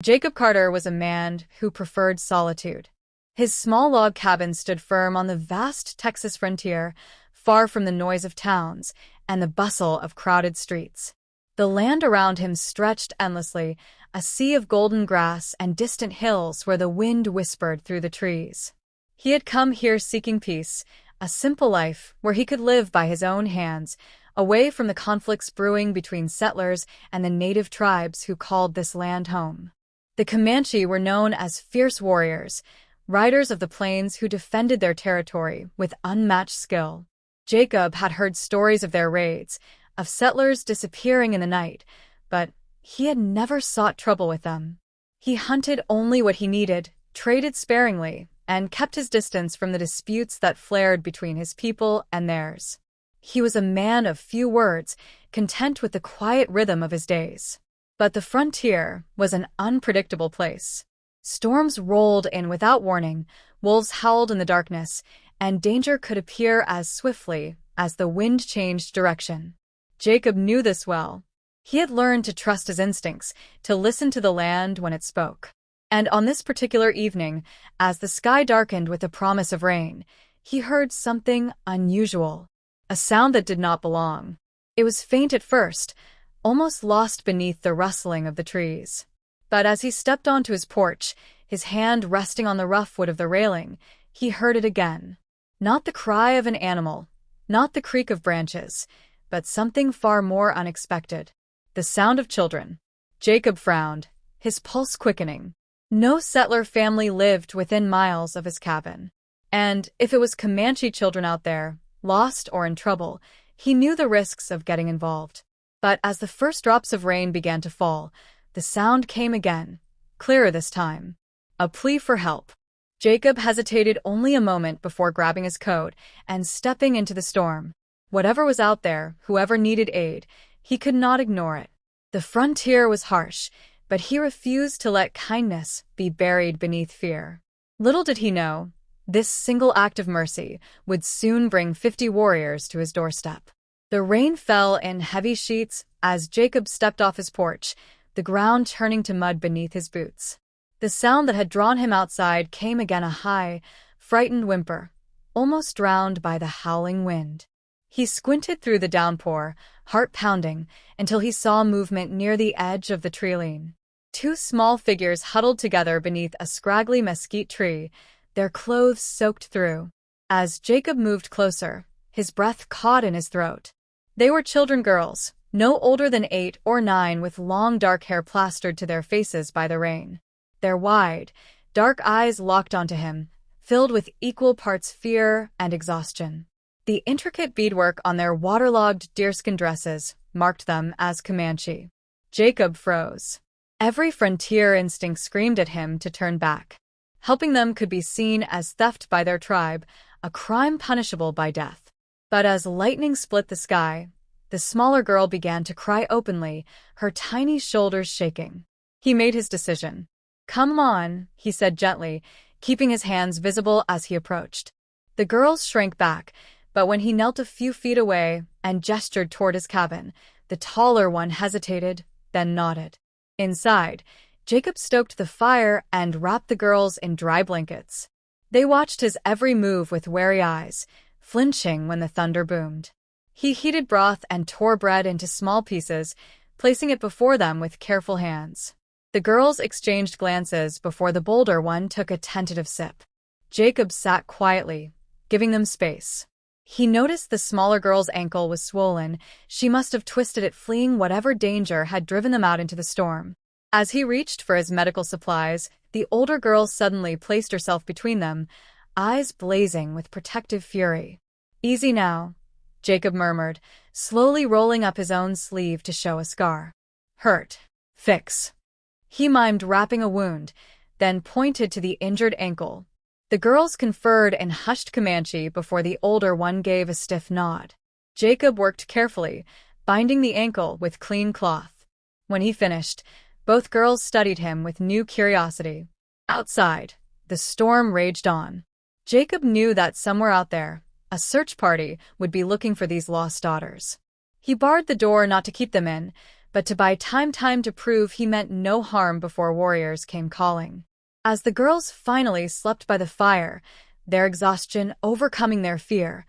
Jacob Carter was a man who preferred solitude. His small log cabin stood firm on the vast Texas frontier, far from the noise of towns and the bustle of crowded streets. The land around him stretched endlessly, a sea of golden grass and distant hills where the wind whispered through the trees. He had come here seeking peace, a simple life where he could live by his own hands, away from the conflicts brewing between settlers and the native tribes who called this land home. The Comanche were known as fierce warriors, riders of the plains who defended their territory with unmatched skill. Jacob had heard stories of their raids, of settlers disappearing in the night, but he had never sought trouble with them. He hunted only what he needed, traded sparingly, and kept his distance from the disputes that flared between his people and theirs. He was a man of few words, content with the quiet rhythm of his days. But the frontier was an unpredictable place. Storms rolled in without warning, wolves howled in the darkness, and danger could appear as swiftly as the wind changed direction. Jacob knew this well. He had learned to trust his instincts, to listen to the land when it spoke. And on this particular evening, as the sky darkened with the promise of rain, he heard something unusual, a sound that did not belong. It was faint at first, almost lost beneath the rustling of the trees. But as he stepped onto his porch, his hand resting on the rough wood of the railing, he heard it again. Not the cry of an animal, not the creak of branches, but something far more unexpected. The sound of children. Jacob frowned, his pulse quickening. No settler family lived within miles of his cabin. And if it was Comanche children out there, lost or in trouble, he knew the risks of getting involved. But as the first drops of rain began to fall, the sound came again, clearer this time. A plea for help. Jacob hesitated only a moment before grabbing his coat and stepping into the storm. Whatever was out there, whoever needed aid, he could not ignore it. The frontier was harsh, but he refused to let kindness be buried beneath fear. Little did he know, this single act of mercy would soon bring 50 warriors to his doorstep. The rain fell in heavy sheets as Jacob stepped off his porch, the ground turning to mud beneath his boots. The sound that had drawn him outside came again, a high, frightened whimper, almost drowned by the howling wind. He squinted through the downpour, heart pounding, until he saw movement near the edge of the treeline. 2 small figures huddled together beneath a scraggly mesquite tree, their clothes soaked through. As Jacob moved closer, his breath caught in his throat. They were girls, no older than 8 or 9, with long dark hair plastered to their faces by the rain. Their wide, dark eyes locked onto him, filled with equal parts fear and exhaustion. The intricate beadwork on their waterlogged deerskin dresses marked them as Comanche. Jacob froze. Every frontier instinct screamed at him to turn back. Helping them could be seen as theft by their tribe, a crime punishable by death. But as lightning split the sky, the smaller girl began to cry openly, her tiny shoulders shaking. He made his decision. "Come on," he said gently, keeping his hands visible as he approached. The girls shrank back, but when he knelt a few feet away and gestured toward his cabin, the taller one hesitated, then nodded. Inside, Jacob stoked the fire and wrapped the girls in dry blankets. They watched his every move with wary eyes, flinching when the thunder boomed. He heated broth and tore bread into small pieces, placing it before them with careful hands. The girls exchanged glances before the bolder one took a tentative sip. Jacob sat quietly, giving them space. He noticed the smaller girl's ankle was swollen. She must have twisted it fleeing whatever danger had driven them out into the storm. As he reached for his medical supplies, the older girl suddenly placed herself between them, eyes blazing with protective fury. "Easy now," Jacob murmured, slowly rolling up his own sleeve to show a scar. "Hurt. Fix." He mimed wrapping a wound, then pointed to the injured ankle. The girls conferred in hushed Comanche before the older one gave a stiff nod. Jacob worked carefully, binding the ankle with clean cloth. When he finished, both girls studied him with new curiosity. Outside, the storm raged on. Jacob knew that somewhere out there, a search party would be looking for these lost daughters. He barred the door not to keep them in, but to buy time to prove he meant no harm before warriors came calling. As the girls finally slept by the fire, their exhaustion overcoming their fear,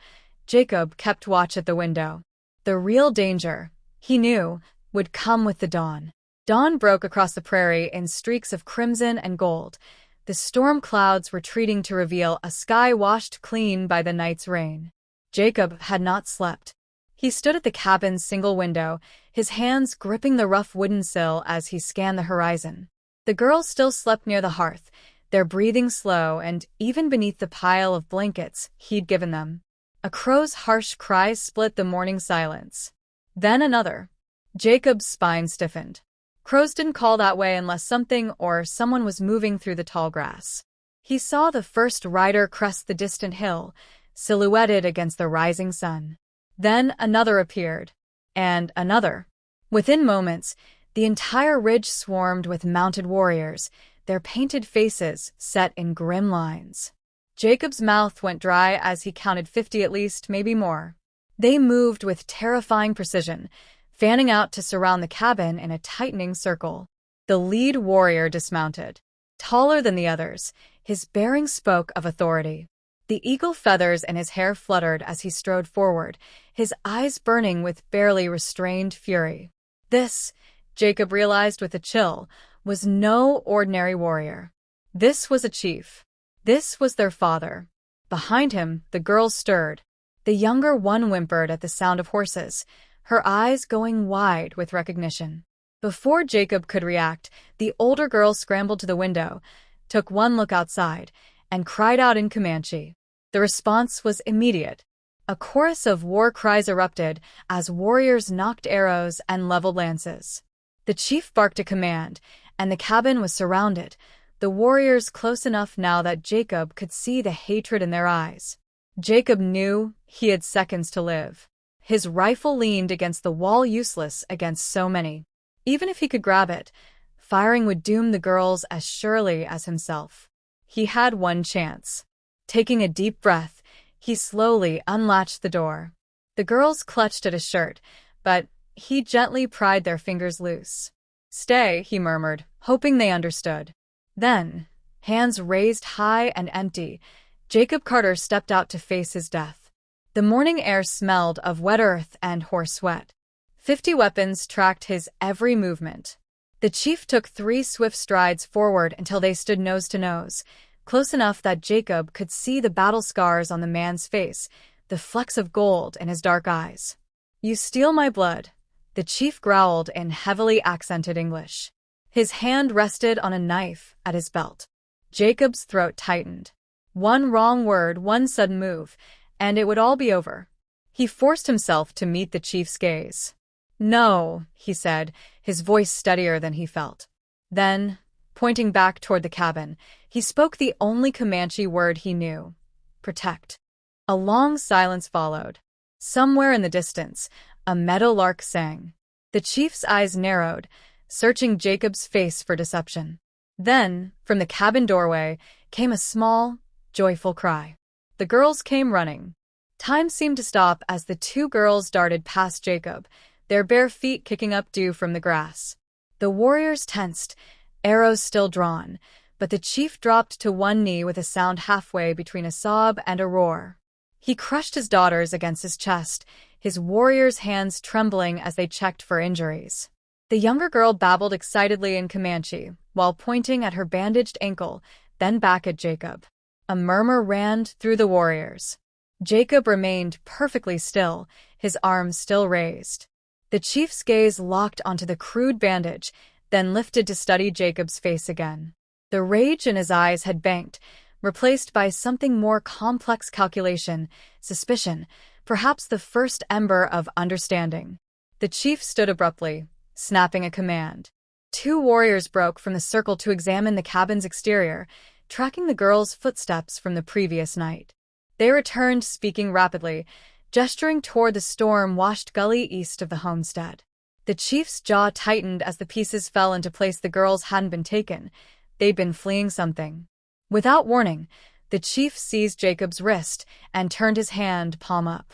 Jacob kept watch at the window. The real danger, he knew, would come with the dawn. Dawn broke across the prairie in streaks of crimson and gold, the storm clouds retreating to reveal a sky washed clean by the night's rain. Jacob had not slept. He stood at the cabin's single window, his hands gripping the rough wooden sill as he scanned the horizon. The girls still slept near the hearth, their breathing slow and even beneath the pile of blankets he'd given them. A crow's harsh cries split the morning silence. Then another. Jacob's spine stiffened. Crows didn't call that way unless something or someone was moving through the tall grass. He saw the first rider crest the distant hill, silhouetted against the rising sun. Then another appeared. And another. Within moments, the entire ridge swarmed with mounted warriors, their painted faces set in grim lines. Jacob's mouth went dry as he counted 50 at least, maybe more. They moved with terrifying precision, fanning out to surround the cabin in a tightening circle. The lead warrior dismounted. Taller than the others, his bearing spoke of authority. The eagle feathers in his hair fluttered as he strode forward, his eyes burning with barely restrained fury. This, Jacob realized with a chill, was no ordinary warrior. This was a chief. This was their father. Behind him, the girls stirred. The younger one whimpered at the sound of horses, her eyes going wide with recognition. Before Jacob could react, the older girl scrambled to the window, took one look outside, and cried out in Comanche. The response was immediate. A chorus of war cries erupted as warriors knocked arrows and leveled lances. The chief barked a command, and the cabin was surrounded, the warriors close enough now that Jacob could see the hatred in their eyes. Jacob knew he had seconds to live. His rifle leaned against the wall, useless against so many. Even if he could grab it, firing would doom the girls as surely as himself. He had one chance. Taking a deep breath, he slowly unlatched the door. The girls clutched at his shirt, but he gently pried their fingers loose. "Stay," he murmured, hoping they understood. Then, hands raised high and empty, Jacob Carter stepped out to face his death. The morning air smelled of wet earth and horse sweat. 50 weapons tracked his every movement. The chief took 3 swift strides forward until they stood nose to nose, close enough that Jacob could see the battle scars on the man's face, the flecks of gold in his dark eyes. "You steal my blood," the chief growled in heavily accented English. His hand rested on a knife at his belt. Jacob's throat tightened. One wrong word, one sudden move, and it would all be over. He forced himself to meet the chief's gaze. "No," he said, his voice steadier than he felt. Then, pointing back toward the cabin, he spoke the only Comanche word he knew: protect. A long silence followed. Somewhere in the distance, a meadowlark sang. The chief's eyes narrowed, searching Jacob's face for deception. Then, from the cabin doorway, came a small, joyful cry. The girls came running. Time seemed to stop as the 2 girls darted past Jacob, their bare feet kicking up dew from the grass. The warriors tensed, arrows still drawn, but the chief dropped to one knee with a sound halfway between a sob and a roar. He crushed his daughters against his chest, his warriors' hands trembling as they checked for injuries. The younger girl babbled excitedly in Comanche, while pointing at her bandaged ankle, then back at Jacob. A murmur ran through the warriors. Jacob remained perfectly still, his arms still raised. The chief's gaze locked onto the crude bandage, then lifted to study Jacob's face again. The rage in his eyes had banked, replaced by something more complex: calculation, suspicion, perhaps the first ember of understanding. The chief stood abruptly, snapping a command. 2 warriors broke from the circle to examine the cabin's exterior, tracking the girls' footsteps from the previous night. They returned, speaking rapidly, gesturing toward the storm-washed gully east of the homestead. The chief's jaw tightened as the pieces fell into place. The girls hadn't been taken. They'd been fleeing something. Without warning, the chief seized Jacob's wrist and turned his hand palm up.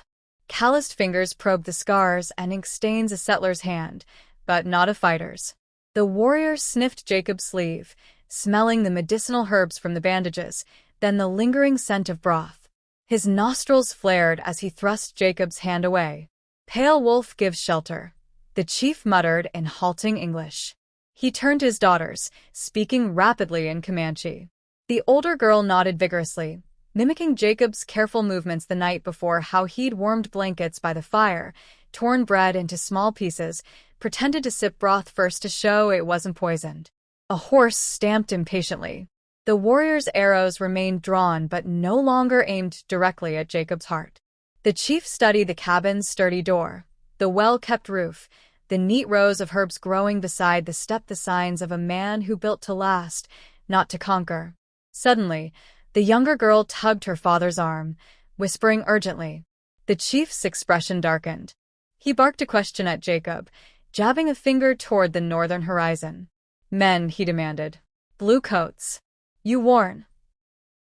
Calloused fingers probed the scars and ink stains a settler's hand, but not of fighters. The warrior sniffed Jacob's sleeve, smelling the medicinal herbs from the bandages, then the lingering scent of broth. His nostrils flared as he thrust Jacob's hand away. "Pale wolf gives shelter," the chief muttered in halting English. He turned to his daughters, speaking rapidly in Comanche. The older girl nodded vigorously, mimicking Jacob's careful movements the night before, how he'd warmed blankets by the fire, torn bread into small pieces, pretended to sip broth first to show it wasn't poisoned. A horse stamped impatiently. The warrior's arrows remained drawn but no longer aimed directly at Jacob's heart. The chief studied the cabin's sturdy door, the well-kept roof, the neat rows of herbs growing beside the step, the signs of a man who built to last, not to conquer. Suddenly, the younger girl tugged her father's arm, whispering urgently. The chief's expression darkened. He barked a question at Jacob, jabbing a finger toward the northern horizon. "Men," he demanded. "Blue coats. You warn."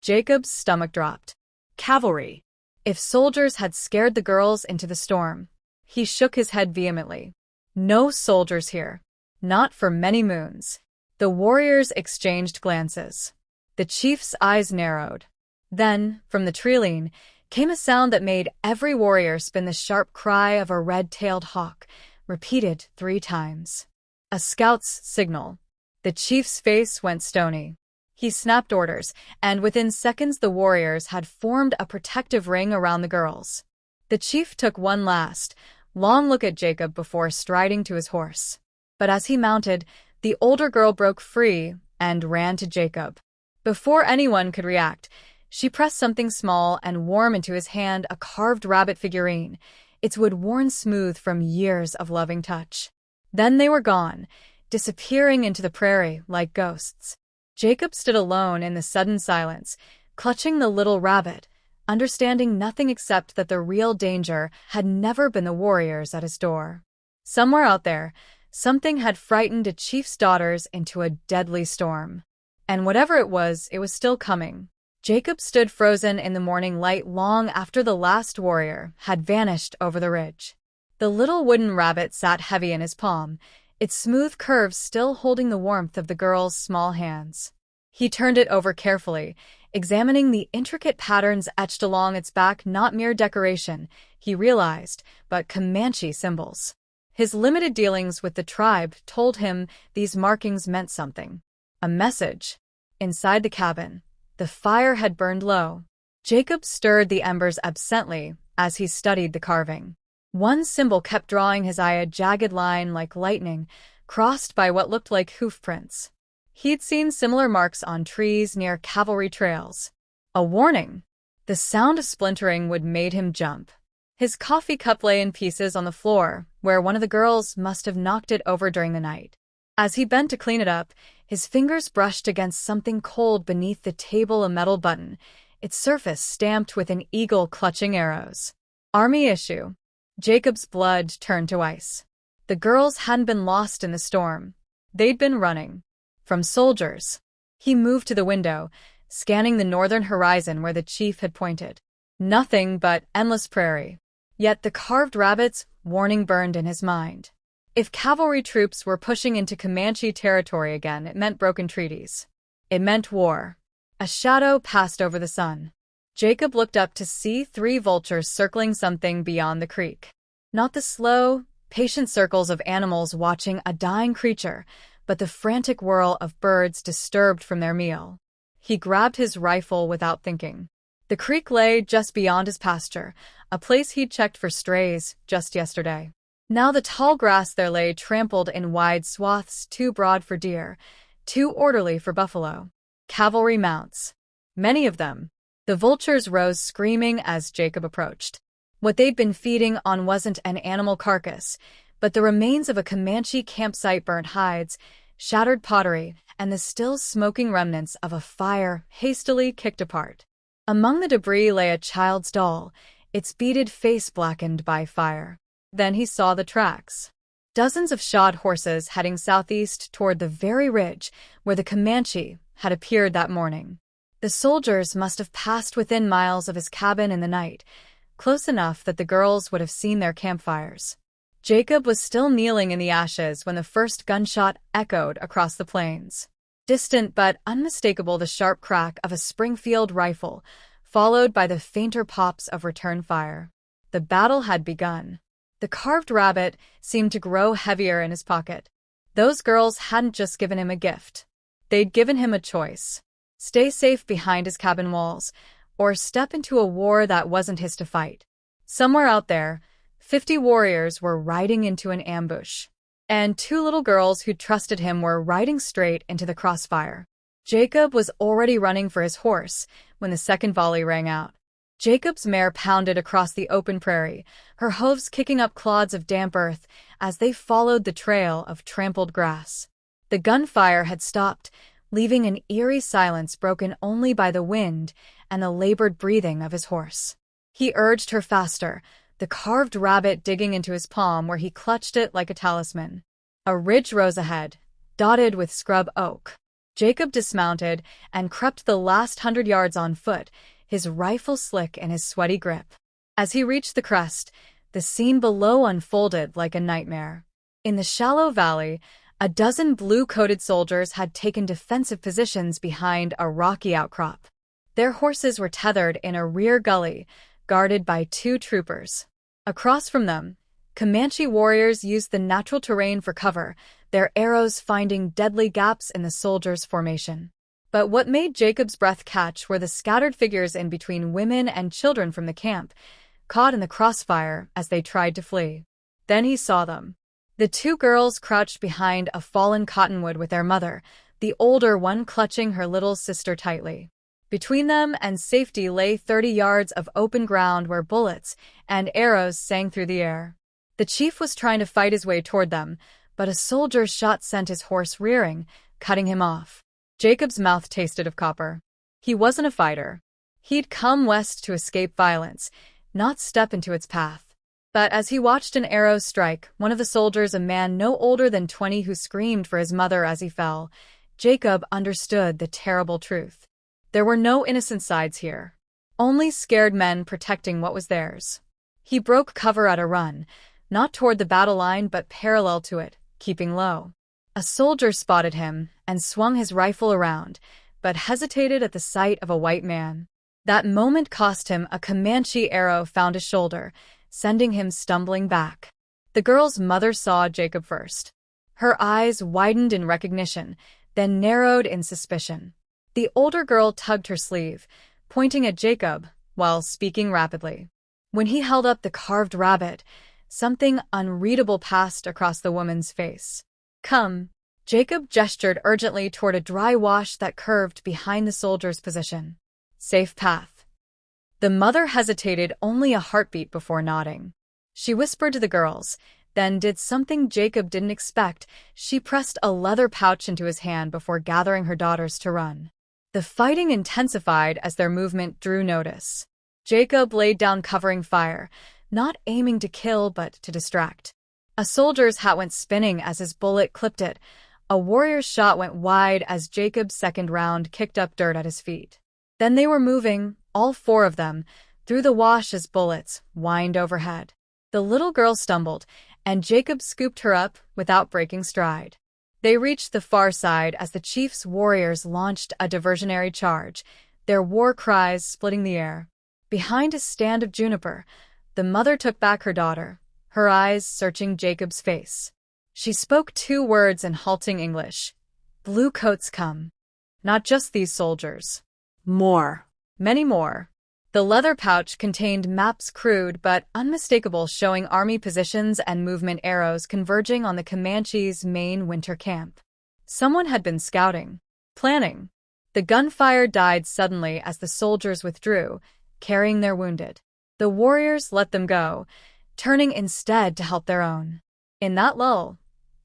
Jacob's stomach dropped. "Cavalry." If soldiers had scared the girls into the storm. He shook his head vehemently. "No soldiers here. Not for many moons." The warriors exchanged glances. The chief's eyes narrowed. Then, from the treeline, came a sound that made every warrior spin, the sharp cry of a red-tailed hawk, repeated 3 times. A scout's signal. The chief's face went stony. He snapped orders, and within seconds the warriors had formed a protective ring around the girls. The chief took one last, long look at Jacob before striding to his horse. But as he mounted, the older girl broke free and ran to Jacob. Before anyone could react, she pressed something small and warm into his hand, a carved rabbit figurine, its wood worn smooth from years of loving touch. Then they were gone, disappearing into the prairie like ghosts. Jacob stood alone in the sudden silence, clutching the little rabbit, understanding nothing except that the real danger had never been the warriors at his door. Somewhere out there, something had frightened a chief's daughters into a deadly storm. And whatever it was still coming. Jacob stood frozen in the morning light long after the last warrior had vanished over the ridge. The little wooden rabbit sat heavy in his palm, its smooth curves still holding the warmth of the girl's small hands. He turned it over carefully, examining the intricate patterns etched along its back, not mere decoration, he realized, but Comanche symbols. His limited dealings with the tribe told him these markings meant something. A message. Inside the cabin, the fire had burned low. Jacob stirred the embers absently as he studied the carving. One symbol kept drawing his eye, a jagged line like lightning, crossed by what looked like hoof prints. He'd seen similar marks on trees near cavalry trails. A warning. The sound of splintering would made him jump. His coffee cup lay in pieces on the floor, where one of the girls must have knocked it over during the night. As he bent to clean it up, his fingers brushed against something cold beneath the table, a metal button, its surface stamped with an eagle clutching arrows. Army issue. Jacob's blood turned to ice. The girls hadn't been lost in the storm. They'd been running. From soldiers. He moved to the window, scanning the northern horizon where the chief had pointed. Nothing but endless prairie. Yet the carved rabbit's warning burned in his mind. If cavalry troops were pushing into Comanche territory again, it meant broken treaties. It meant war. A shadow passed over the sun. Jacob looked up to see 3 vultures circling something beyond the creek. Not the slow, patient circles of animals watching a dying creature, but the frantic whirl of birds disturbed from their meal. He grabbed his rifle without thinking. The creek lay just beyond his pasture, a place he'd checked for strays just yesterday. Now the tall grass there lay trampled in wide swaths, too broad for deer, too orderly for buffalo. Cavalry mounts. Many of them. The vultures rose screaming as Jacob approached. What they'd been feeding on wasn't an animal carcass, but the remains of a Comanche campsite, burnt hides, shattered pottery, and the still smoking remnants of a fire hastily kicked apart. Among the debris lay a child's doll, its beaded face blackened by fire. Then he saw the tracks. Dozens of shod horses heading southeast toward the very ridge where the Comanche had appeared that morning. The soldiers must have passed within miles of his cabin in the night, close enough that the girls would have seen their campfires. Jacob was still kneeling in the ashes when the first gunshot echoed across the plains. Distant but unmistakable, the sharp crack of a Springfield rifle, followed by the fainter pops of return fire. The battle had begun. The carved rabbit seemed to grow heavier in his pocket. Those girls hadn't just given him a gift. They'd given him a choice. Stay safe behind his cabin walls, or step into a war that wasn't his to fight. Somewhere out there, 50 warriors were riding into an ambush. And 2 little girls who trusted him were riding straight into the crossfire. Jacob was already running for his horse when the second volley rang out. Jacob's mare pounded across the open prairie, her hooves kicking up clods of damp earth as they followed the trail of trampled grass. The gunfire had stopped, leaving an eerie silence broken only by the wind and the labored breathing of his horse. He urged her faster, the carved rabbit digging into his palm where he clutched it like a talisman. A ridge rose ahead, dotted with scrub oak. Jacob dismounted and crept the last 100 yards on foot, his rifle slick in his sweaty grip. As he reached the crest, the scene below unfolded like a nightmare. In the shallow valley, a dozen blue-coated soldiers had taken defensive positions behind a rocky outcrop. Their horses were tethered in a rear gully, guarded by 2 troopers. Across from them, Comanche warriors used the natural terrain for cover, their arrows finding deadly gaps in the soldiers' formation. But what made Jacob's breath catch were the scattered figures in between, women and children from the camp, caught in the crossfire as they tried to flee. Then he saw them. The 2 girls crouched behind a fallen cottonwood with their mother, the older one clutching her little sister tightly. Between them and safety lay 30 yards of open ground where bullets and arrows sang through the air. The chief was trying to fight his way toward them, but a soldier's shot sent his horse rearing, cutting him off. Jacob's mouth tasted of copper. He wasn't a fighter. He'd come west to escape violence, not step into its path. But as he watched an arrow strike one of the soldiers, a man no older than 20 who screamed for his mother as he fell, Jacob understood the terrible truth. There were no innocent sides here. Only scared men protecting what was theirs. He broke cover at a run, not toward the battle line but parallel to it, keeping low. A soldier spotted him and swung his rifle around, but hesitated at the sight of a white man. That moment cost him a Comanche arrow found his shoulder, sending him stumbling back. The girl's mother saw Jacob first. Her eyes widened in recognition, then narrowed in suspicion. The older girl tugged her sleeve, pointing at Jacob, while speaking rapidly. When he held up the carved rabbit, something unreadable passed across the woman's face. "Come." Jacob gestured urgently toward a dry wash that curved behind the soldier's position. "Safe path." The mother hesitated only a heartbeat before nodding. She whispered to the girls, then did something Jacob didn't expect. She pressed a leather pouch into his hand before gathering her daughters to run. The fighting intensified as their movement drew notice. Jacob laid down covering fire, not aiming to kill but to distract. A soldier's hat went spinning as his bullet clipped it. A warrior's shot went wide as Jacob's second round kicked up dirt at his feet. Then they were moving, all 4 of them, through the wash as bullets whined overhead. The little girl stumbled, and Jacob scooped her up without breaking stride. They reached the far side as the chief's warriors launched a diversionary charge, their war cries splitting the air. Behind a stand of juniper, the mother took back her daughter, her eyes searching Jacob's face. She spoke 2 words in halting English. "Blue coats come. Not just these soldiers. More. Many more." The leather pouch contained maps, crude but unmistakable, showing army positions and movement arrows converging on the Comanches' main winter camp. Someone had been scouting, planning. The gunfire died suddenly as the soldiers withdrew, carrying their wounded. The warriors let them go, turning instead to help their own. In that lull,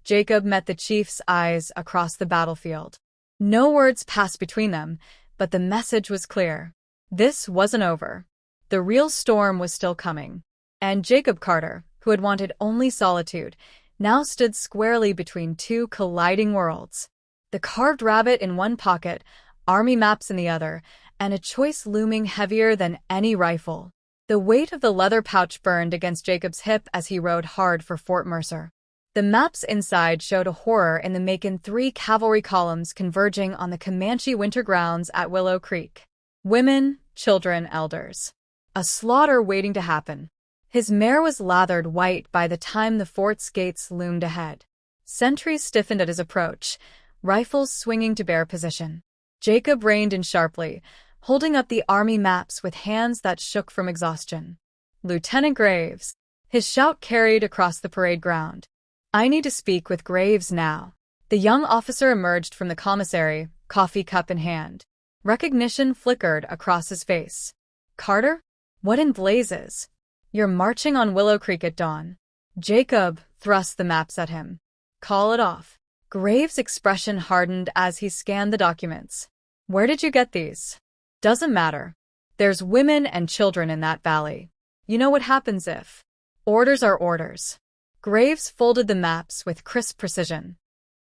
Jacob met the chief's eyes across the battlefield. No words passed between them, but the message was clear. This wasn't over. The real storm was still coming. And Jacob Carter, who had wanted only solitude, now stood squarely between 2 colliding worlds. The carved rabbit in one pocket, army maps in the other, and a choice looming heavier than any rifle. The weight of the leather pouch burned against Jacob's hip as he rode hard for Fort Mercer. The maps inside showed a horror-in-the-making 3 cavalry columns converging on the Comanche winter grounds at Willow Creek. Women, children, elders. A slaughter waiting to happen. His mare was lathered white by the time the fort's gates loomed ahead. Sentries stiffened at his approach, rifles swinging to bear position. Jacob reined in sharply, holding up the army maps with hands that shook from exhaustion. "Lieutenant Graves." His shout carried across the parade ground. "I need to speak with Graves now." The young officer emerged from the commissary, coffee cup in hand. Recognition flickered across his face. "Carter? What in blazes? You're marching on Willow Creek at dawn." Jacob thrust the maps at him. "Call it off." Graves' expression hardened as he scanned the documents. "Where did you get these?" "Doesn't matter. There's women and children in that valley. You know what happens if orders are orders." Graves folded the maps with crisp precision.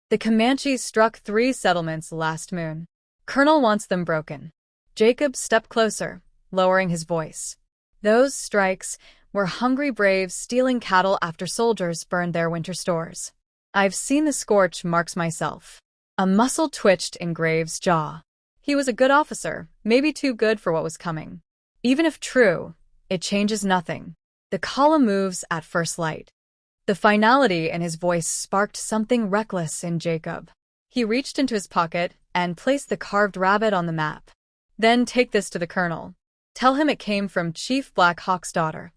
"The Comanches struck 3 settlements last moon. Colonel wants them broken." Jacob stepped closer, lowering his voice. "Those strikes were hungry braves stealing cattle after soldiers burned their winter stores. I've seen the scorch marks myself." A muscle twitched in Graves' jaw. He was a good officer, maybe too good for what was coming. Even if true, it changes nothing. The column moves at first light. The finality in his voice sparked something reckless in Jacob. He reached into his pocket and placed the carved rabbit on the map. "Then take this to the colonel. Tell him it came from Chief Black Hawk's daughter."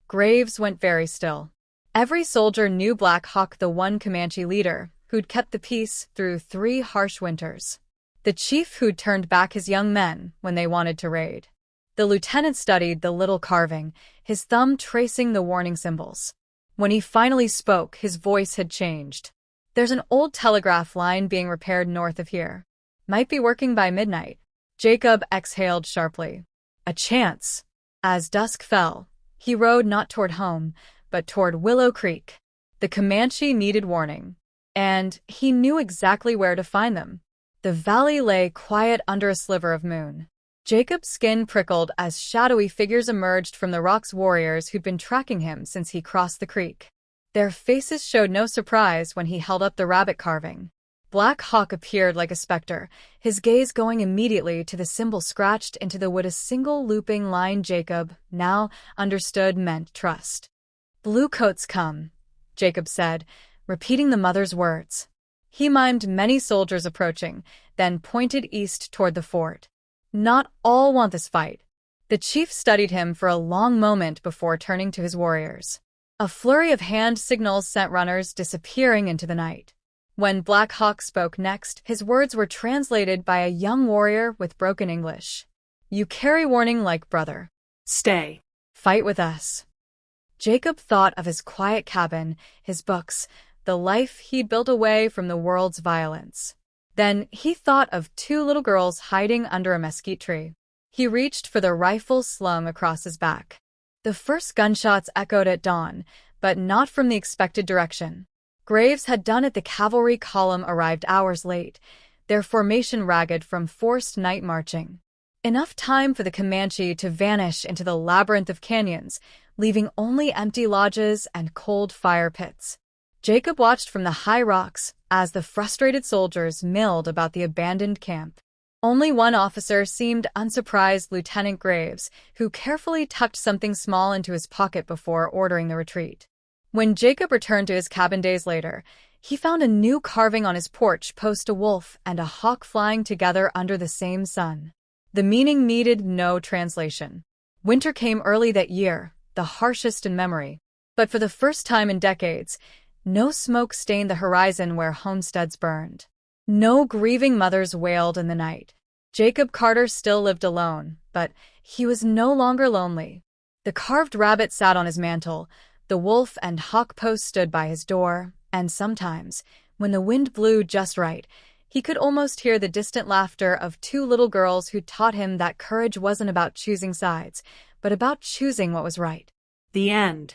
Graves went very still. Every soldier knew Black Hawk, the one Comanche leader who'd kept the peace through 3 harsh winters. The chief who'd turned back his young men when they wanted to raid. The lieutenant studied the little carving, his thumb tracing the warning symbols. When he finally spoke, his voice had changed. "There's an old telegraph line being repaired north of here. Might be working by midnight." Jacob exhaled sharply. A chance. As dusk fell, he rode not toward home, but toward Willow Creek. The Comanche needed warning, and he knew exactly where to find them. The valley lay quiet under a sliver of moon. Jacob's skin prickled as shadowy figures emerged from the rocks, warriors who'd been tracking him since he crossed the creek. Their faces showed no surprise when he held up the rabbit carving. Black Hawk appeared like a specter, his gaze going immediately to the symbol scratched into the wood. A single looping line Jacob now understood meant trust. "Bluecoats come," Jacob said, repeating the mother's words. He mimed many soldiers approaching, then pointed east toward the fort. "Not all want this fight." The chief studied him for a long moment before turning to his warriors. A flurry of hand signals sent runners disappearing into the night. When Black Hawk spoke next, his words were translated by a young warrior with broken English. "You carry warning like brother. Stay. Fight with us." Jacob thought of his quiet cabin, his books, the life he'd built away from the world's violence. Then he thought of 2 little girls hiding under a mesquite tree. He reached for the rifle slung across his back. The first gunshots echoed at dawn, but not from the expected direction. Graves had done it. The cavalry column arrived hours late, their formation ragged from forced night marching. Enough time for the Comanche to vanish into the labyrinth of canyons, leaving only empty lodges and cold fire pits. Jacob watched from the high rocks as the frustrated soldiers milled about the abandoned camp. Only one officer seemed unsurprised, Lieutenant Graves, who carefully tucked something small into his pocket before ordering the retreat. When Jacob returned to his cabin days later, he found a new carving on his porch post: a wolf and a hawk flying together under the same sun. The meaning needed no translation. Winter came early that year, the harshest in memory. But for the first time in decades, no smoke stained the horizon where homesteads burned. No grieving mothers wailed in the night. Jacob Carter still lived alone, but he was no longer lonely. The carved rabbit sat on his mantel, the wolf and hawk post stood by his door, and sometimes, when the wind blew just right, he could almost hear the distant laughter of 2 little girls who taught him that courage wasn't about choosing sides, but about choosing what was right. The end.